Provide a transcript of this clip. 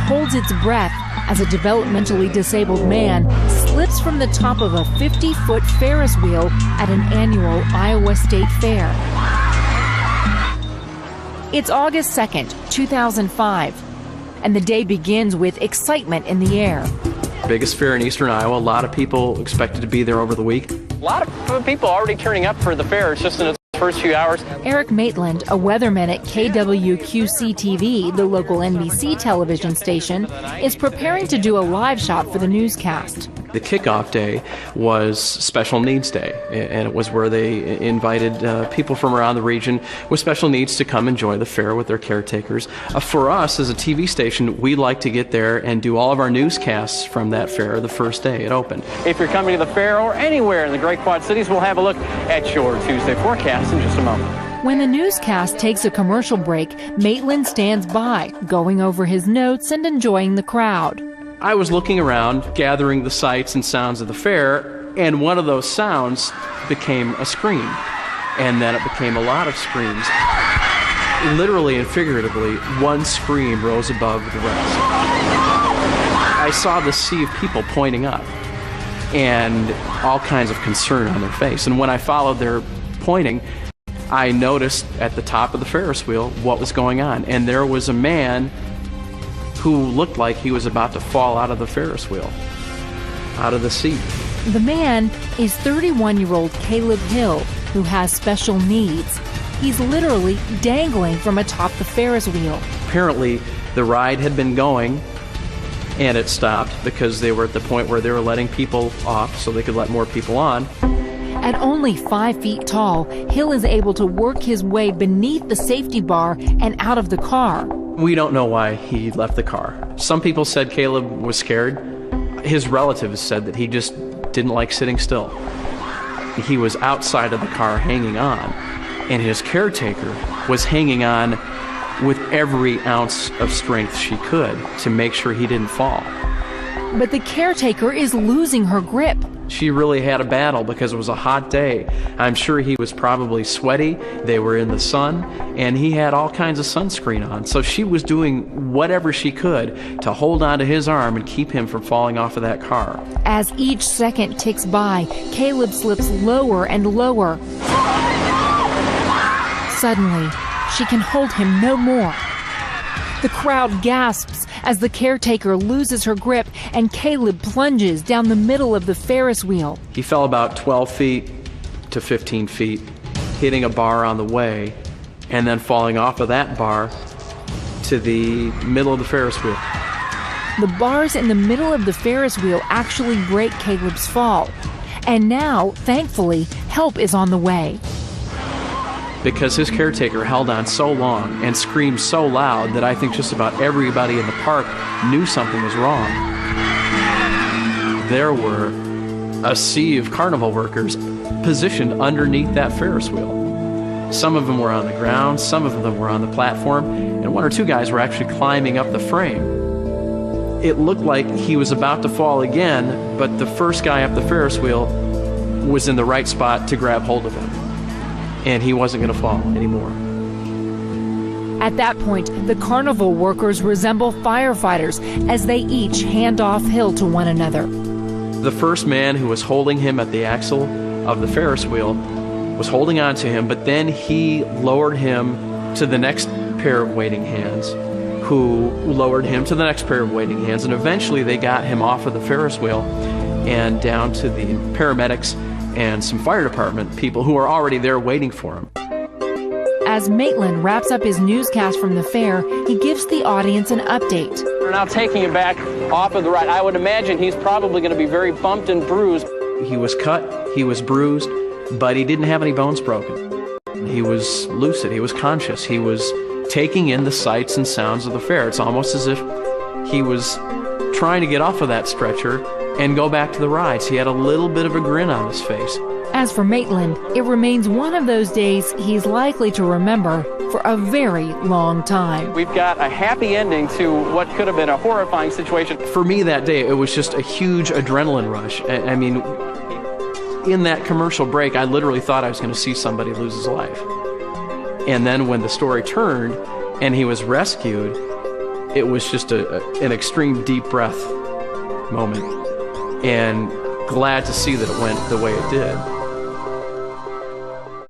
holds its breath as a developmentally disabled man slips from the top of a 50-foot Ferris wheel at an annual Iowa State Fair. It's August 2nd, 2005, and the day begins with excitement in the air. Biggest fair in eastern Iowa. A lot of people expected to be there over the week. A lot of people already turning up for the fair. It's just in its first few hours. Eric Maitland, a weatherman at KWQC-TV, the local NBC television station, is preparing to do a live shot for the newscast. The kickoff day was Special Needs Day, and it was where they invited people from around the region with special needs to come enjoy the fair with their caretakers. For us, as a TV station, we like to get there and do all of our newscasts from that fair the first day it opened. If you're coming to the fair or anywhere in the Great Quad Cities, we'll have a look at your Tuesday forecast in just a moment. When the newscast takes a commercial break, Maitland stands by, going over his notes and enjoying the crowd. I was looking around, gathering the sights and sounds of the fair, and one of those sounds became a scream. And then it became a lot of screams. Literally and figuratively, one scream rose above the rest. I saw the sea of people pointing up and all kinds of concern on their face. And when I followed their pointing, I noticed at the top of the Ferris wheel what was going on. And there was a man who looked like he was about to fall out of the Ferris wheel, out of the seat. The man is 31-year-old Caleb Hill, who has special needs. He's literally dangling from atop the Ferris wheel. Apparently, the ride had been going, and it stopped because they were at the point where they were letting people off so they could let more people on. At only 5 feet tall, Hill is able to work his way beneath the safety bar and out of the car. We don't know why he left the car. Some people said Caleb was scared. His relatives said that he just didn't like sitting still. He was outside of the car hanging on, and his caretaker was hanging on with every ounce of strength she could to make sure he didn't fall. But the caretaker is losing her grip. She really had a battle because it was a hot day. I'm sure he was probably sweaty. They were in the sun, and he had all kinds of sunscreen on. So she was doing whatever she could to hold on to his arm and keep him from falling off of that car. As each second ticks by, Caleb slips lower and lower. Suddenly, she can hold him no more. The crowd gasps as the caretaker loses her grip and Caleb plunges down the middle of the Ferris wheel. He fell about 12 feet to 15 feet, hitting a bar on the way, and then falling off of that bar to the middle of the Ferris wheel. The bars in the middle of the Ferris wheel actually break Caleb's fall. And now, thankfully, help is on the way. Because his caretaker held on so long and screamed so loud that I think just about everybody in the park knew something was wrong. There were a sea of carnival workers positioned underneath that Ferris wheel. Some of them were on the ground, some of them were on the platform, and one or two guys were actually climbing up the frame. It looked like he was about to fall again, but the first guy up the Ferris wheel was in the right spot to grab hold of him. And he wasn't going to fall anymore. At that point, the carnival workers resemble firefighters as they each hand off Hill to one another. The first man who was holding him at the axle of the Ferris wheel was holding on to him, but then he lowered him to the next pair of waiting hands, who lowered him to the next pair of waiting hands, and eventually they got him off of the Ferris wheel and down to the paramedics and some fire department people who were already there waiting for him. As Maitland wraps up his newscast from the fair, he gives the audience an update. We're now taking him back off of the ride. I would imagine he's probably going to be very bumped and bruised. He was cut, he was bruised, but he didn't have any bones broken. He was lucid, he was conscious, he was taking in the sights and sounds of the fair. It's almost as if he was trying to get off of that stretcher and go back to the rides. He had a little bit of a grin on his face. As for Maitland, it remains one of those days he's likely to remember for a very long time. We've got a happy ending to what could have been a horrifying situation. For me that day, it was just a huge adrenaline rush. I mean, in that commercial break, I literally thought I was going to see somebody lose his life. And then when the story turned and he was rescued, It was just an extreme deep breath moment, and glad to see that it went the way it did.